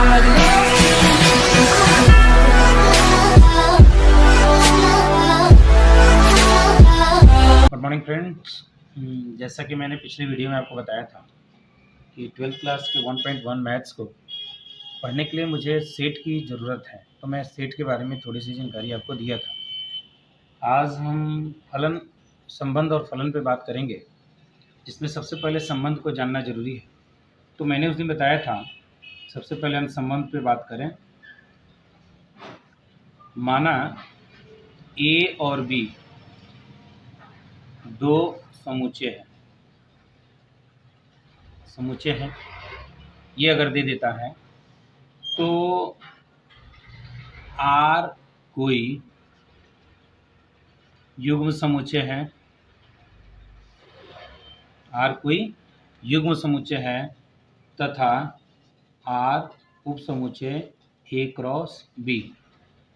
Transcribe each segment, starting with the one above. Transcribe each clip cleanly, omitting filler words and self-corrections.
Good morning friends. जैसा कि मैंने पिछले वीडियो में आपको बताया था कि 12th क्लास के 1.1 मैथ्स को पढ़ने के लिए मुझे सेट की ज़रूरत है, तो मैं सेट के बारे में थोड़ी सी जानकारी आपको दिया था। आज हम फलन, संबंध और फलन पे बात करेंगे, जिसमें सबसे पहले संबंध को जानना जरूरी है। तो मैंने उस दिन बताया था, सबसे पहले हम संबंध पे बात करें। माना ए और बी दो समुच्चय है, ये अगर दे देता है तो आर कोई युग्म समुच्चय है, आर कोई युग्म समुच्चय है तथा आर उप समुच्चय ए क्रॉस बी।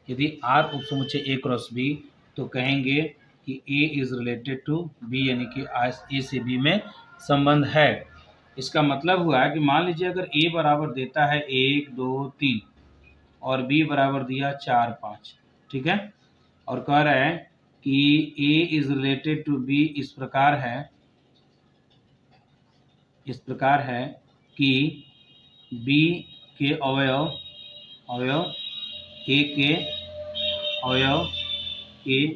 यदि आर उप समुच्चय ए क्रॉस बी तो कहेंगे कि ए इज रिलेटेड टू बी, यानी कि ए से बी में संबंध है। इसका मतलब हुआ है कि मान लीजिए अगर ए बराबर देता है 1 2 3 और बी बराबर दिया 4 5, ठीक है, और कह रहा है कि ए इज रिलेटेड टू बी इस प्रकार है कि बी के अवयव ए के अवयव के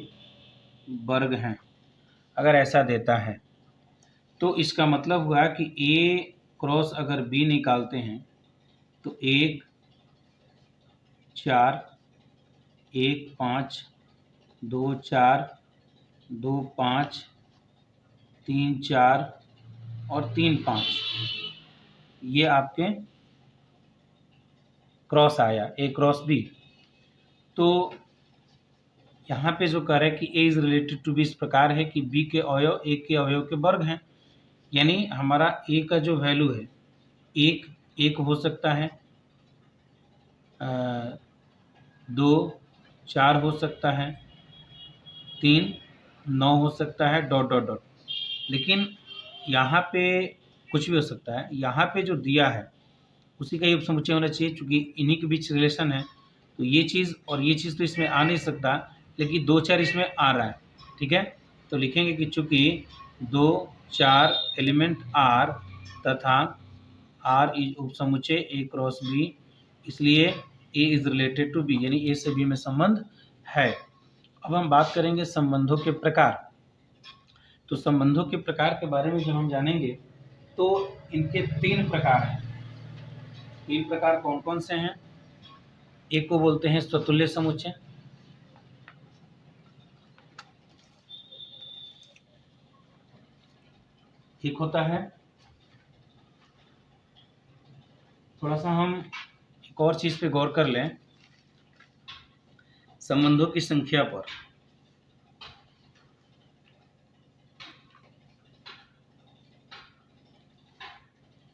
वर्ग हैं। अगर ऐसा देता है तो इसका मतलब हुआ कि ए क्रॉस अगर बी निकालते हैं तो 1 4 1 5 2 4 2 5 3 4 और 3 5, ये आपके क्रॉस आया ए क्रॉस बी। तो यहाँ पे जो कह रहा है कि ए इज रिलेटेड टू बी इस प्रकार है कि बी के अवयव ए के अवयव के वर्ग हैं, यानी हमारा ए का जो वैल्यू है एक हो सकता है, 2 4 हो सकता है, 3 9 हो सकता है, डॉट डॉट डॉट। लेकिन यहाँ पे कुछ भी हो सकता है। यहाँ पे जो दिया है उसी का ही उपसमुच्चय होना चाहिए, क्योंकि इन्हीं के बीच रिलेशन है। तो ये चीज़ और ये चीज़ तो इसमें आ नहीं सकता, लेकिन 2 4 इसमें आ रहा है, ठीक है। तो लिखेंगे कि चूँकि 2 4 एलिमेंट आर तथा आर इज उपसमुच्चय ए क्रॉस बी, इसलिए ए इज रिलेटेड टू बी, यानी ए से बी में संबंध है। अब हम बात करेंगे संबंधों के प्रकार। तो संबंधों के प्रकार के बारे में जब हम जानेंगे तो इनके 3 प्रकार हैं। 3 प्रकार कौन कौन से हैं? एक को बोलते हैं स्वतुल्य समुच्चय, एक होता है, थोड़ा सा हम एक और चीज पे गौर कर लें, संबंधों की संख्या पर।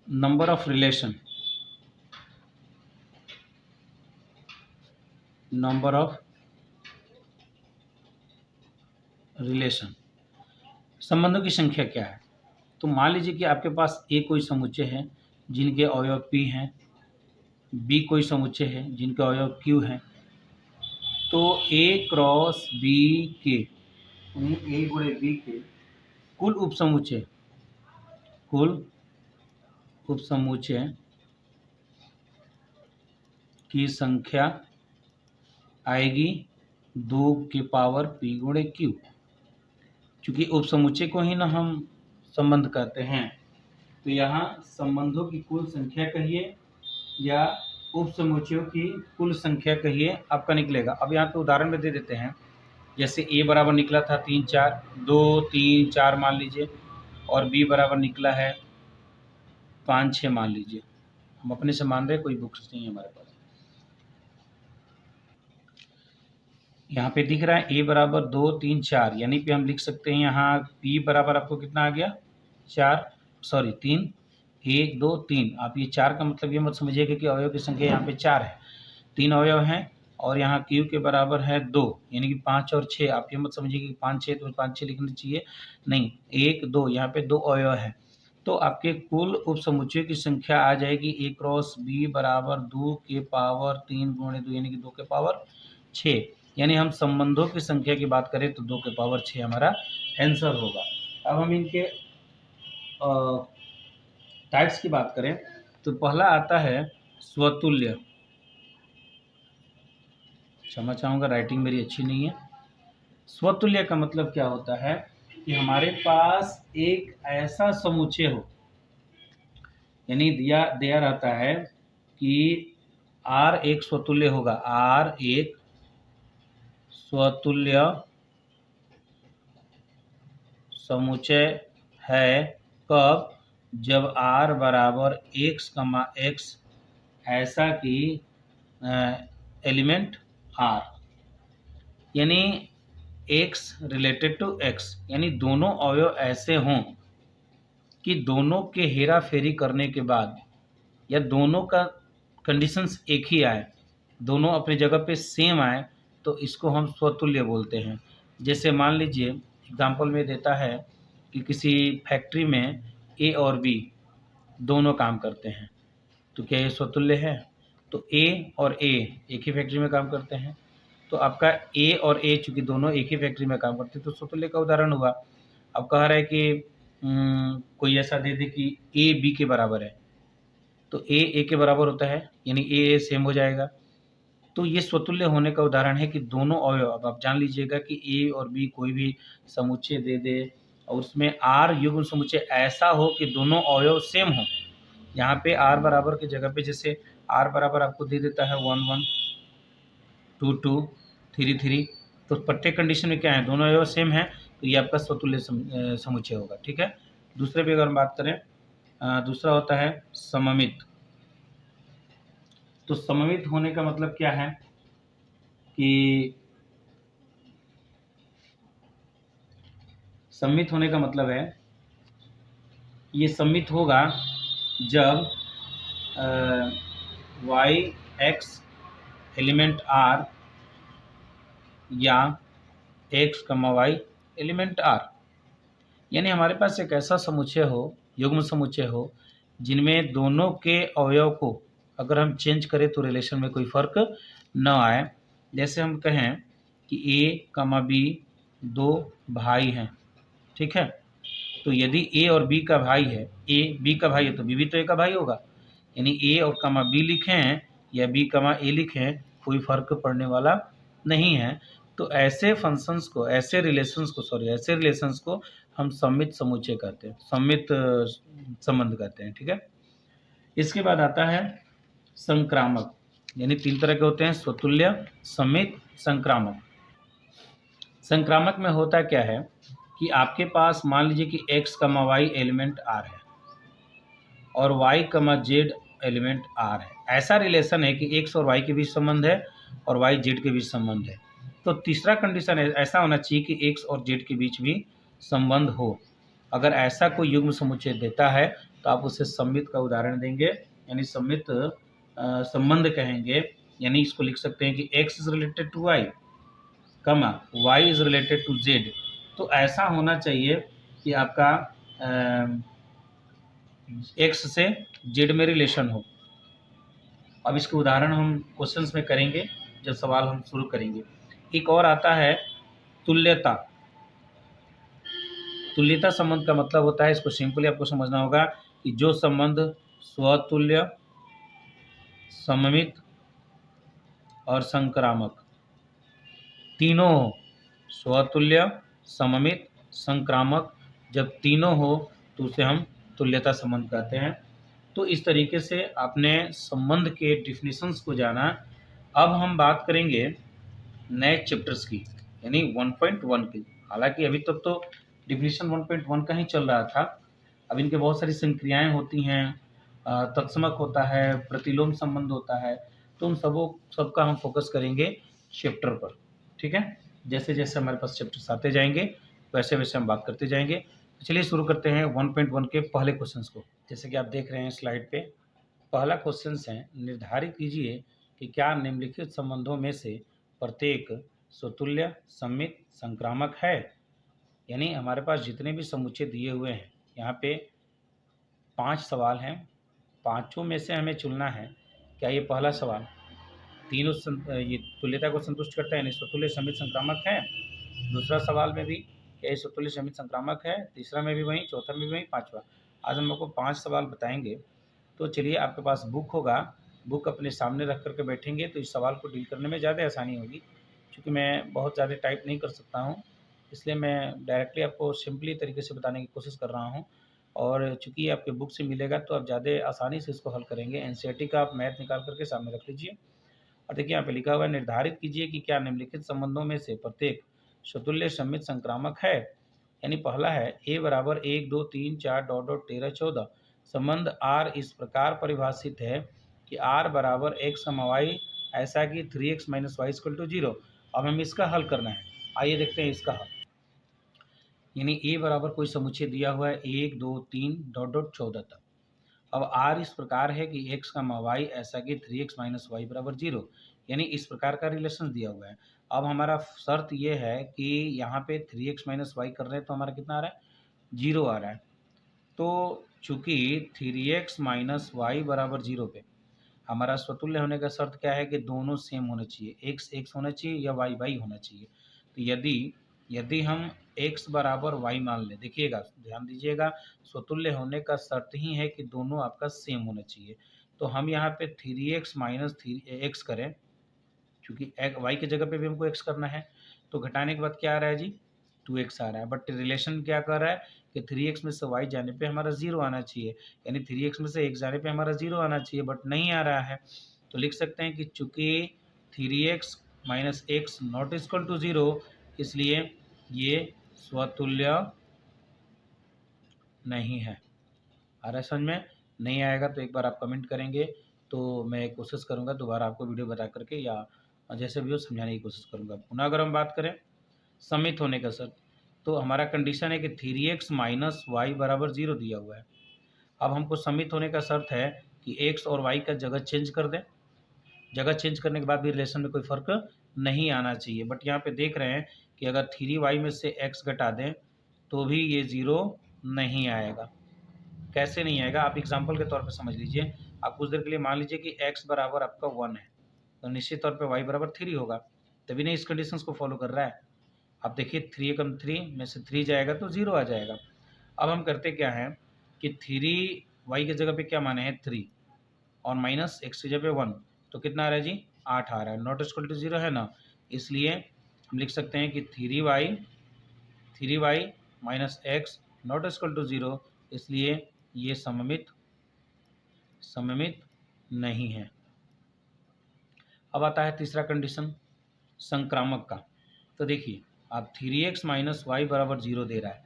नंबर ऑफ रिलेशन, संबंधों की संख्या क्या है? तो मान लीजिए कि आपके पास ए कोई समुच्चय है जिनके अवयव पी हैं, बी कोई समुच्चय है जिनके अवयव क्यू हैं। तो ए क्रॉस बी के, ए गुणे बी के कुल उपसमुच्चय की संख्या आएगी 2 की पावर पी गुणे क्यू। क्योंकि उपसमुच्चय को ही ना हम संबंध कहते हैं, तो यहाँ संबंधों की कुल संख्या कहिए या उपसमुच्चयों की कुल संख्या कहिए, आपका निकलेगा। अब यहाँ पे उदाहरण में दे देते हैं, जैसे ए बराबर निकला था 3 4 2 3 4 मान लीजिए, और बी बराबर निकला है 5 6 मान लीजिए। हम अपने से मान रहे, कोई बुक्स नहीं है हमारे पास। यहाँ पे दिख रहा है ए बराबर 2 3 4, यानी कि हम लिख सकते हैं यहाँ पी बराबर आपको कितना आ गया 3 1 2 3। आप ये 4 का मतलब ये मत समझिएगा कि अवयव की संख्या यहाँ पे 4 है, 3 अवयव हैं, और यहाँ क्यू के बराबर है 2, यानी कि 5 और 6। आप ये मत समझिए कि 5 6 तो 5 6 लिखना चाहिए, नहीं, 1 2, यहाँ पे 2 अवयव है। तो आपके कुल उप समुच्चय की संख्या आ जाएगी ए क्रॉस बी बराबर 2 के पावर 3 गुणे 2 यानी कि 2 के पावर 6। यानी हम संबंधों की संख्या की बात करें तो 2 के पावर 6 हमारा आंसर होगा। अब हम इनके टाइप्स की बात करें तो पहला आता है स्वतुल्य। क्षमा चाहूँगा, राइटिंग मेरी अच्छी नहीं है। स्वतुल्य का मतलब क्या होता है कि हमारे पास एक ऐसा समुच्चय हो, यानी दिया रहता है कि R एक स्वतुल्य होगा, R एक स्वतुल्य समुच्चय है। कब? जब R बराबर x, x ऐसा कि एलिमेंट R, यानी x रिलेटेड टू x, यानी दोनों अवयव ऐसे हों कि दोनों के हेरा फेरी करने के बाद या दोनों का कंडीशंस एक ही आए, दोनों अपनी जगह पे सेम आए, तो इसको हम स्वतुल्य बोलते हैं। जैसे मान लीजिए एग्जांपल में देता है कि किसी फैक्ट्री में ए और बी दोनों काम करते हैं, तो क्या ये स्वतुल्य है? तो ए और ए एक ही फैक्ट्री में काम करते हैं, तो आपका ए और ए चूँकि दोनों एक ही फैक्ट्री में काम करते हैं तो स्वतुल्य का उदाहरण हुआ। अब कह रहा है कि कोई ऐसा दे दे कि ए बी के बराबर है, तो ए के बराबर होता है, यानी ए सेम हो जाएगा। तो ये स्वतुल्य होने का उदाहरण है कि दोनों अवयव, अब आप जान लीजिएगा कि ए और बी कोई भी समुच्चय दे दे और उसमें आर युग्म समुच्चय ऐसा हो कि दोनों अवयव सेम हो। यहाँ पे आर बराबर की जगह पे जैसे आर बराबर आपको दे देता है 1 1, 2 2, 3 3, तो प्रत्येक कंडीशन में क्या है, दोनों अवयव सेम है, तो ये आपका स्वतुल्य समुच्चय होगा। ठीक है। दूसरे पे अगर हम बात करें, दूसरा होता है सममित। तो सममित होने का मतलब क्या है कि सममित होने का मतलब है ये सममित होगा जब y x एलिमेंट r या x, y एलिमेंट r, यानी हमारे पास एक ऐसा समुच्चय हो, युग्म समुच्चय हो, जिनमें दोनों के अवयव को अगर हम चेंज करें तो रिलेशन में कोई फर्क न आए। जैसे हम कहें कि a, b दो भाई हैं, ठीक है। तो यदि a और b का भाई है, a b का भाई है तो b भी तो a का भाई होगा, यानी a और b लिखें या b, a लिखें, कोई फर्क पड़ने वाला नहीं है। तो ऐसे फंक्शंस को, ऐसे रिलेशंस को हम सममित समुच्चय कहते हैं, सममित संबंध कहते हैं। ठीक है। इसके बाद आता है संक्रामक, यानी 3 तरह के होते हैं, स्वतुल्य, सममित, संक्रामक। संक्रामक में होता क्या है कि आपके पास मान लीजिए कि x, y एलिमेंट r है और y, z एलिमेंट r है। ऐसा रिलेशन है कि x और y के बीच संबंध है और y z के बीच संबंध है। तो तीसरा कंडीशन ऐसा होना चाहिए कि x और z के बीच भी संबंध हो। अगर ऐसा कोई युग्म समुच्चय देता है तो आप उसे सममित का उदाहरण देंगे, यानी सममित संबंध कहेंगे। यानी इसको लिख सकते हैं कि x is related to y, y is related to z। तो ऐसा होना चाहिए कि आपका x से z में रिलेशन हो। अब इसके उदाहरण हम क्वेश्चंस में करेंगे जब सवाल हम शुरू करेंगे। एक और आता है तुल्यता। तुल्यता संबंध का मतलब होता है, इसको सिंपली आपको समझना होगा कि जो संबंध स्वतुल्य, सममित और संक्रामक तीनों हो, स्वतुल्य, सममित, संक्रामक, जब तीनों हो तो उसे हम तुल्यता संबंध कहते हैं। तो इस तरीके से आपने संबंध के डिफिनीशंस को जाना। अब हम बात करेंगे नए चैप्टर्स की, यानी 1.1 की। हालांकि अभी तक तो डिफिनीशन 1.1 का ही चल रहा था। अब इनके बहुत सारी संक्रियाएं होती हैं, तत्समक होता है, प्रतिलोम संबंध होता है, तो उन सबका हम फोकस करेंगे चैप्टर पर। ठीक है। जैसे जैसे हमारे पास चैप्टर्स आते जाएंगे वैसे वैसे हम बात करते जाएंगे। चलिए शुरू करते हैं 1.1 के पहले क्वेश्चंस को। जैसे कि आप देख रहे हैं स्लाइड पे, पहला क्वेश्चन है, निर्धारित कीजिए कि क्या निम्नलिखित संबंधों में से प्रत्येक स्वतुल्य, सममित, संक्रामक है। यानी हमारे पास जितने भी समुच्चय दिए हुए हैं यहाँ पे 5 सवाल हैं, पाँचों में से हमें चुनना है। क्या ये पहला सवाल तीनों ये तुल्यता को संतुष्ट करता है, यानी स्वतुल्य समित संक्रामक है? दूसरा सवाल में भी क्या ये स्वतुल्य समित संक्रामक है? तीसरा में भी वही, चौथा में भी वही, पाँचवा। आज हम आपको 5 सवाल बताएंगे। तो चलिए, आपके पास बुक होगा, बुक अपने सामने रख करके बैठेंगे तो इस सवाल को डील करने में ज़्यादा आसानी होगी। क्योंकि मैं बहुत ज़्यादा टाइप नहीं कर सकता हूँ, इसलिए मैं डायरेक्टली आपको सिंपली तरीके से बताने की कोशिश कर रहा हूँ। और चूँकि ये आपके बुक से मिलेगा तो आप ज़्यादा आसानी से इसको हल करेंगे। एनसीईआरटी का आप मैथ निकाल करके सामने रख लीजिए और देखिए यहाँ पे लिखा हुआ है, निर्धारित कीजिए कि क्या निम्नलिखित संबंधों में से प्रत्येक स्वतुल्य समित संक्रामक है। यानी पहला है a बराबर 1 2 3 4 डॉट डॉट 13 14। संबंध r इस प्रकार परिभाषित है कि r बराबर x y ऐसा कि 3x minus Y equal to 0। अब हम इसका हल करना है, आइए देखते हैं इसका हल। यानी a बराबर कोई समुच्चय दिया हुआ है 1 2 3 डॉट डॉट 14 तक। अब r इस प्रकार है कि x y ऐसा कि 3x माइनस वाई बराबर 0, यानी इस प्रकार का रिलेशन दिया हुआ है। अब हमारा शर्त ये है कि यहाँ पे 3x माइनस वाई कर रहे हैं तो हमारा कितना आ रहा है, 0 आ रहा है। तो चूंकि 3x माइनस वाई बराबर 0 पे हमारा स्वतुल्य होने का शर्त क्या है कि दोनों सेम होने चाहिए, x होना चाहिए या y होना चाहिए। तो यदि यदि हम x बराबर y मान लें, देखिएगा ध्यान दीजिएगा, स्वतुल्य होने का शर्त ही है कि दोनों आपका सेम होना चाहिए। तो हम यहाँ पे 3x माइनस x करें, क्योंकि y की जगह पे भी हमको x करना है, तो घटाने के बाद क्या आ रहा है जी, 2x आ रहा है। बट रिलेशन क्या कर रहा है कि 3x में से y जाने पे हमारा 0 आना चाहिए, यानी 3x में से x जाने पे हमारा 0 आना चाहिए, बट नहीं आ रहा है। तो लिख सकते हैं कि चूंकि 3x minus x not equal to 0, इसलिए ये स्वतुल्य नहीं है। आ रहा है समझ में? नहीं आएगा तो एक बार आप कमेंट करेंगे, तो मैं कोशिश करूँगा दोबारा आपको वीडियो बता करके या जैसे भी हो समझाने की कोशिश करूँगा। पुनः अगर हम बात करें समित होने का सर, तो हमारा कंडीशन है कि 3x माइनस वाई बराबर 0 दिया हुआ है। अब हमको समित होने का शर्त है कि x और y का जगह चेंज कर दें। जगह चेंज करने के बाद भी रिलेशन में कोई फ़र्क नहीं आना चाहिए। बट यहाँ पे देख रहे हैं कि अगर 3y में से x घटा दें तो भी ये 0 नहीं आएगा। कैसे नहीं आएगा, आप एग्जाम्पल के तौर पे समझ लीजिए। आप कुछ देर के लिए मान लीजिए कि x बराबर आपका 1 है, तो निश्चित तौर पे y बराबर 3 होगा, तभी नहीं इस कंडीशंस को फॉलो कर रहा है। आप देखिए 3 एकम 3 में से 3 जाएगा तो 0 आ जाएगा। अब हम करते क्या हैं कि 3y की जगह पे क्या माने हैं 3 और माइनस x की जगह पे 1, तो कितना आ रहा है जी, 8 आ रहा है। नॉट इक्वल टू 0 है ना, इसलिए हम लिख सकते हैं कि 3y minus x not equal to 0, इसलिए ये सममित नहीं है। अब आता है तीसरा कंडीशन संक्रामक का। तो देखिए आप 3x माइनस वाई बराबर 0 दे रहा है।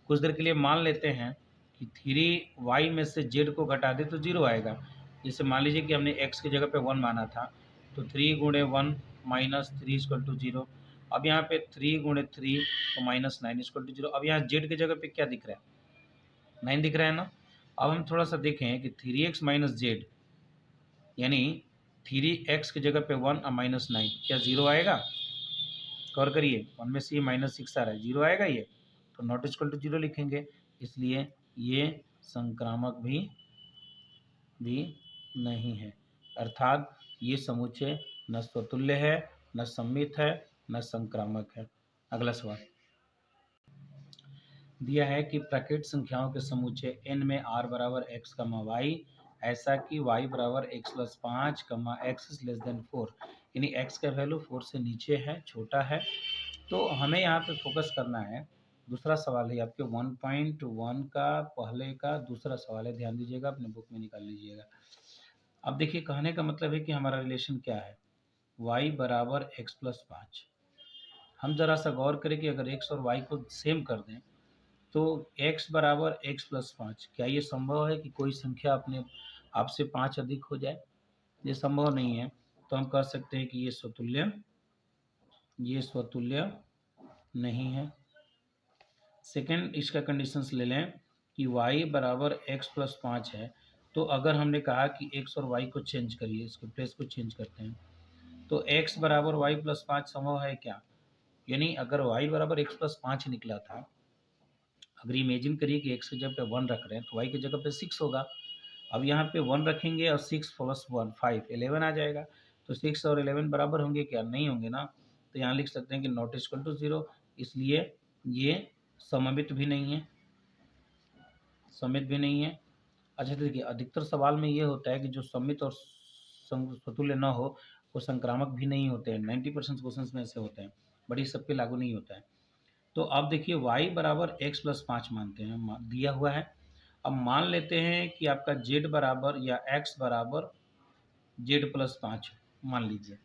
कुछ देर के लिए मान लेते हैं कि 3y में से z को घटा दे तो 0 आएगा। जैसे मान लीजिए कि हमने x की जगह पे 1 माना था, तो 3 गुणे 1 माइनस 3 इक्वल टू 0। अब यहाँ पे 3 गुणे 3 तो माइनस 9 इक्वल टू 0। अब यहाँ z की जगह पे क्या दिख रहा है, 9 दिख रहा है ना। अब हम थोड़ा सा देखें कि 3x माइनस जेड, यानी 3x की जगह पे 1 और माइनस 9, क्या 0 आएगा? कवर करिए, 1 में से ये माइनस 6 आ रहा है, 0 आएगा ये, तो नॉट इक्वल टू 0 लिखेंगे। इसलिए ये संक्रामक भी नहीं है, अर्थात ये समुच्चय न स्वतुल्य है, न सममित है, न संक्रामक है। अगला सवाल दिया है कि प्राकृत संख्याओं के समुच्चय n में r बराबर x कमा वाई ऐसा कि y बराबर x प्लस 5 कमा एक्स लेस देन 4, यानी x का वैल्यू 4 से नीचे है, छोटा है। तो हमें यहाँ पे फोकस करना है। दूसरा सवाल है आपके 1.1 का पहले का दूसरा सवाल है, ध्यान दीजिएगा, अपने बुक में निकाल लीजिएगा। अब देखिए कहने का मतलब है कि हमारा रिलेशन क्या है, y बराबर x प्लस 5। हम ज़रा सा गौर करें कि अगर x और y को सेम कर दें तो x बराबर x प्लस 5, क्या ये संभव है कि कोई संख्या अपने आपसे 5 अधिक हो जाए? ये संभव नहीं है। तो हम कह सकते हैं कि ये स्वतुल्य नहीं है। सेकंड इसका कंडीशंस ले लें कि y बराबर x प्लस 5 है, तो अगर हमने कहा कि x और y को चेंज करिए, इसके प्लेस को चेंज करते हैं, तो x बराबर y प्लस 5 संभव है क्या? यानी अगर y बराबर x प्लस 5 निकला था, अगर इमेजिन करिए कि x की जगह पे 1 रख रहे हैं तो y की जगह पे 6 होगा। अब यहाँ पे 1 रखेंगे और 6 + 1 5 11 आ जाएगा। तो 6 और 11 बराबर होंगे क्या? नहीं होंगे ना। तो यहाँ लिख सकते हैं कि नॉट इक्वल टू 0, इसलिए ये सममित भी नहीं है, सममित भी नहीं है। अच्छा देखिए, अधिकतर सवाल में ये होता है कि जो सममित और समतुल्य ना हो वो संक्रामक भी नहीं होते हैं। 90% क्वेश्चंस में ऐसे होते हैं, बट ये सब पे लागू नहीं होता है। तो अब देखिए y बराबर x + 5 मानते हैं, दिया हुआ है। अब मान लेते हैं कि आपका z बराबर या x बराबर z + 5 मान लीजिए,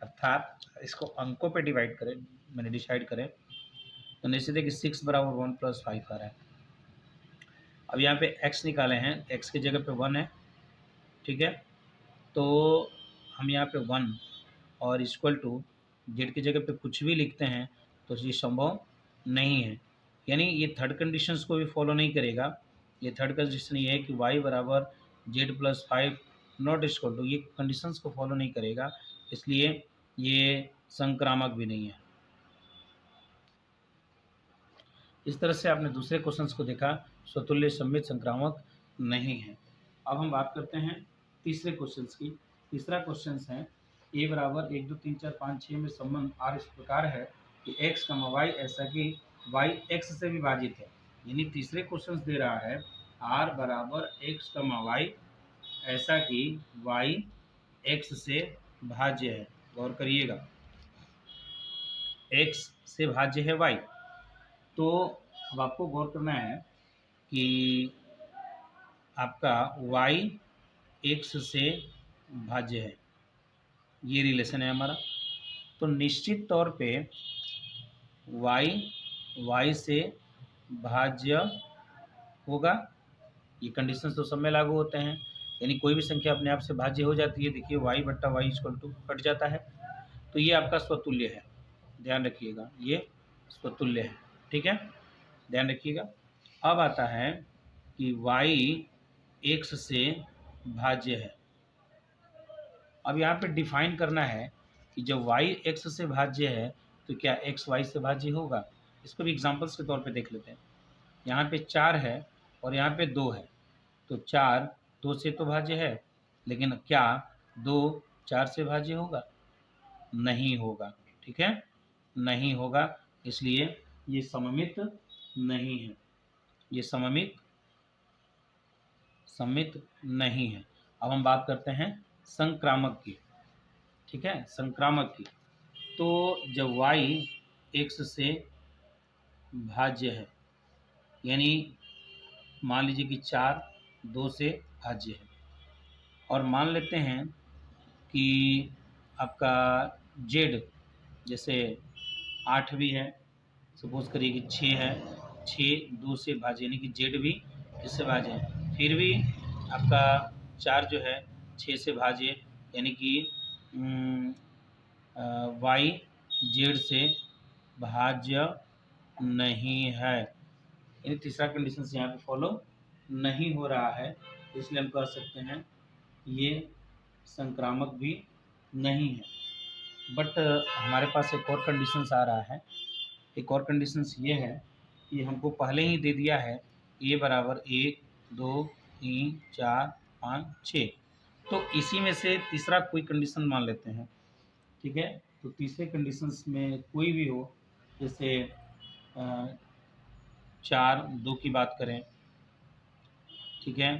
अर्थात इसको अंकों पे डिवाइड करें, मैंने डिसाइड करें तो निश्चित है कि 6 बराबर 1 + 5 आ रहा है। अब यहाँ पे x निकाले हैं, x की जगह पे 1 है, ठीक है। तो हम यहाँ पे 1 और इक्वल टू जेड की जगह पे कुछ भी लिखते हैं तो ये संभव नहीं है, यानी ये थर्ड कंडीशंस को भी फॉलो नहीं करेगा। ये थर्ड कंडीशन ये है कि y बराबर z + 5 नॉट इक्वल टू, ये कंडीशंस को फॉलो नहीं करेगा, इसलिए ये संक्रामक भी नहीं है। इस तरह से आपने दूसरे क्वेश्चंस को देखा, स्वतुल्य सममित संक्रामक नहीं है। अब हम बात करते हैं तीसरे क्वेश्चंस की। तीसरा क्वेश्चन है a बराबर 1 2 3 4 5 6 में संबंध r इस प्रकार है कि x, y ऐसा कि y x से विभाजित है। यानी तीसरे क्वेश्चन दे रहा है r बराबर x, y ऐसा कि y x से भाज्य है। गौर करिएगा, x से भाज्य है y। तो अब आपको गौर करना है कि आपका y x से भाज्य है, ये रिलेशन है हमारा। तो निश्चित तौर पे y से भाज्य होगा, ये कंडीशन तो सब में लागू होते हैं, यानी कोई भी संख्या अपने आप से भाज्य हो जाती है। देखिए y बट्टा y इक्वल टू कट जाता है, तो ये आपका स्वतुल्य है, ध्यान रखिएगा, ये स्वतुल्य है, ठीक है, ध्यान रखिएगा। अब आता है कि y x से भाज्य है। अब यहाँ पे डिफाइन करना है कि जब y x से भाज्य है तो क्या x y से भाज्य होगा। इसको भी एग्जांपल्स के तौर पे देख लेते हैं। यहाँ पे 4 है और यहाँ पे 2 है, तो 4 2 से तो भाज्य है, लेकिन क्या 2 4 से भाज्य होगा? नहीं होगा, ठीक है, नहीं होगा, इसलिए ये सममित नहीं है, ये सममित नहीं है। अब हम बात करते हैं संक्रामक की, ठीक है, संक्रामक की। तो जब y x से भाज्य है, यानी मान लीजिए कि 4 2 से भाज्य है, और मान लेते हैं कि आपका z जैसे 8 भी है, सपोज करिए कि 6 है, 6 2 से भाज्य, यानी कि z भी इससे भाज्य है। फिर भी आपका 4 जो है 6 से भाज्य, यानी कि y z से भाज्य नहीं है, यानी तीसरा कंडीशन यहाँ पे फॉलो नहीं हो रहा है, इसलिए हम कह सकते हैं ये संक्रामक भी नहीं है। बट हमारे पास एक और कंडीशंस आ रहा है, एक और कंडीशंस ये है कि हमको पहले ही दे दिया है a बराबर 1 2 3 4 5 6, तो इसी में से तीसरा कोई कंडीशन मान लेते हैं, ठीक है। तो तीसरे कंडीशंस में कोई भी हो, जैसे 4 2 की बात करें, ठीक है,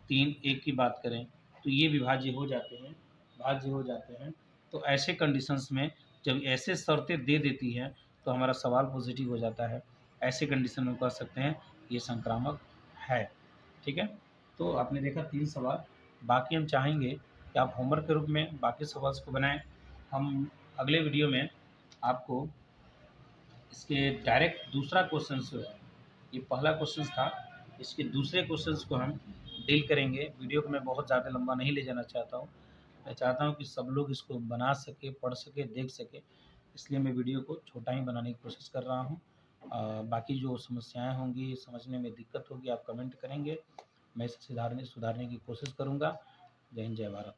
3 1 की बात करें, तो ये विभाज्य हो जाते हैं, भाज्य हो जाते हैं। तो ऐसे कंडीशंस में जब ऐसे शर्तें दे देती है तो हमारा सवाल पॉजिटिव हो जाता है। ऐसे कंडीशन में कह सकते हैं ये संक्रामक है, ठीक है। तो आपने देखा 3 सवाल, बाकी हम चाहेंगे कि आप होमवर्क के रूप में बाकी सवाल को बनाएं। हम अगले वीडियो में आपको इसके डायरेक्ट दूसरा क्वेश्चन जो है, ये पहला क्वेश्चन था, इसके दूसरे क्वेश्चंस को हम डील करेंगे। वीडियो को मैं बहुत ज़्यादा लंबा नहीं ले जाना चाहता हूँ, मैं चाहता हूँ कि सब लोग इसको बना सके, पढ़ सके, देख सके, इसलिए मैं वीडियो को छोटा ही बनाने की कोशिश कर रहा हूँ। बाकी जो समस्याएं होंगी, समझने में दिक्कत होगी, आप कमेंट करेंगे, मैं इसे सुधारने की कोशिश करूँगा। जय हिंद, जय भारत।